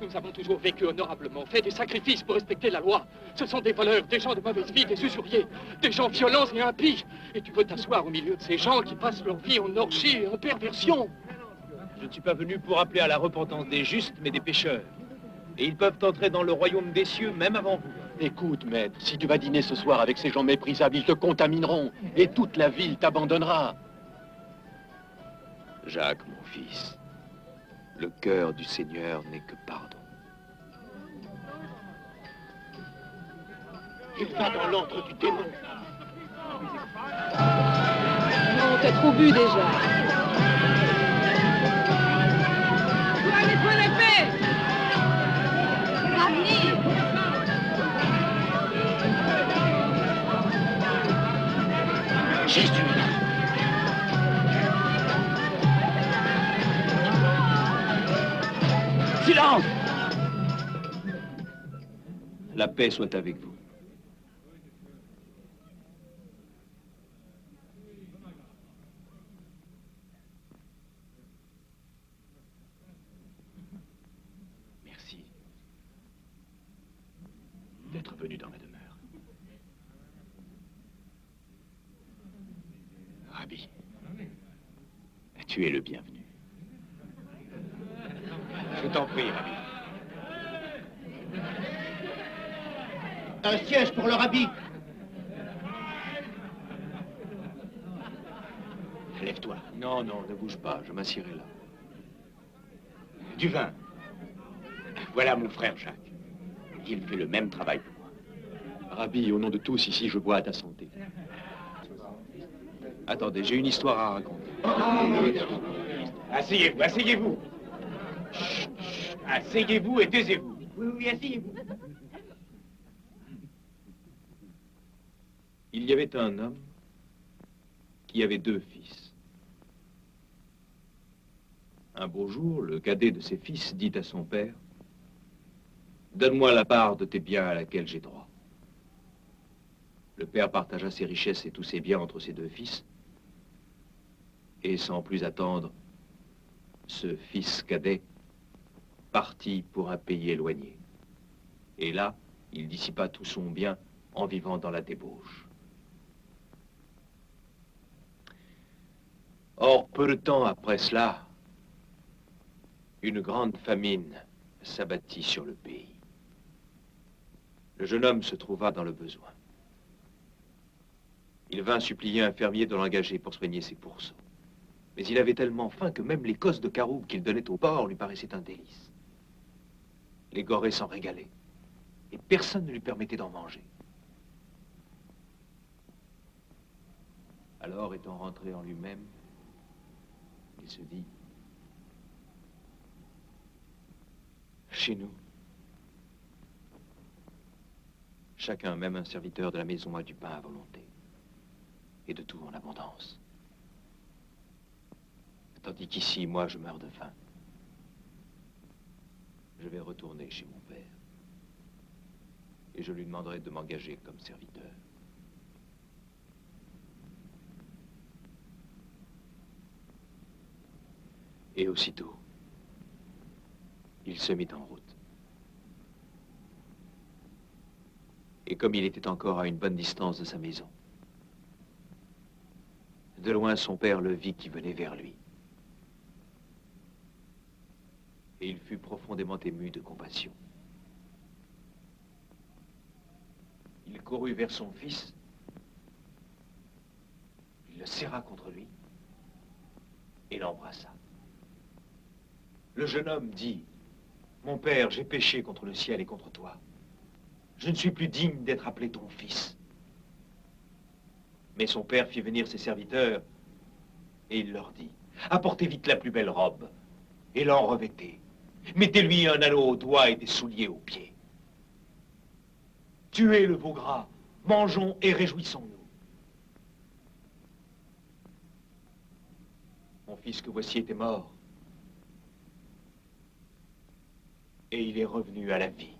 Nous avons toujours vécu honorablement, fait des sacrifices pour respecter la loi. Ce sont des voleurs, des gens de mauvaise vie, des usuriers, des gens violents et impies. Et tu veux t'asseoir au milieu de ces gens qui passent leur vie en orgie et en perversion. Je ne suis pas venu pour appeler à la repentance des justes, mais des pécheurs. Et ils peuvent entrer dans le royaume des cieux, même avant vous. Écoute, maître, si tu vas dîner ce soir avec ces gens méprisables, ils te contamineront. Et toute la ville t'abandonnera. Jacques, mon fils, le cœur du Seigneur n'est que pardon. Il va dans l'antre du démon. Non, t'as trop bu déjà. Allez, toi l'épée! Ramenez! Jésus. Silence! La paix soit avec vous. Merci d'être venu dans ma demeure. Rabbi, tu es le bienvenu. Je t'en prie, Rabbi. Un siège pour le Rabbi. Lève-toi. Non, non, ne bouge pas, je m'assierai là. Du vin. Voilà mon frère Jacques. Il fait le même travail que moi. Rabbi, au nom de tous ici, je bois à ta santé. Attendez, j'ai une histoire à raconter. Asseyez-vous, asseyez-vous. Asseyez-vous et taisez-vous. Oui, oui, asseyez-vous. Il y avait un homme qui avait 2 fils. Un beau jour, le cadet de ses fils dit à son père, « Donne-moi la part de tes biens à laquelle j'ai droit. » Le père partagea ses richesses et tous ses biens entre ses 2 fils, et sans plus attendre, ce fils cadet partit pour un pays éloigné. Et là, il dissipa tout son bien en vivant dans la débauche. Or, peu de temps après cela, une grande famine s'abattit sur le pays. Le jeune homme se trouva dans le besoin. Il vint supplier un fermier de l'engager pour soigner ses pourceaux. Mais il avait tellement faim que même les cosses de caroube qu'il donnait au porc lui paraissaient un délice. Les gorées s'en régalaient, et personne ne lui permettait d'en manger. Alors, étant rentré en lui-même, il se dit, chez nous, chacun, même un serviteur de la maison, a du pain à volonté, et de tout en abondance. Tandis qu'ici, moi, je meurs de faim. Je vais retourner chez mon père, et je lui demanderai de m'engager comme serviteur. Et aussitôt, il se mit en route. Et comme il était encore à une bonne distance de sa maison, de loin son père le vit qui venait vers lui. Et il fut profondément ému de compassion. Il courut vers son fils, il le serra contre lui et l'embrassa. Le jeune homme dit, « Mon père, j'ai péché contre le ciel et contre toi. Je ne suis plus digne d'être appelé ton fils. » Mais son père fit venir ses serviteurs et il leur dit, « Apportez vite la plus belle robe et l'en revêtez. Mettez-lui un anneau au doigt et des souliers aux pieds. Tuez le veau gras, mangeons et réjouissons-nous. Mon fils que voici était mort. Et il est revenu à la vie.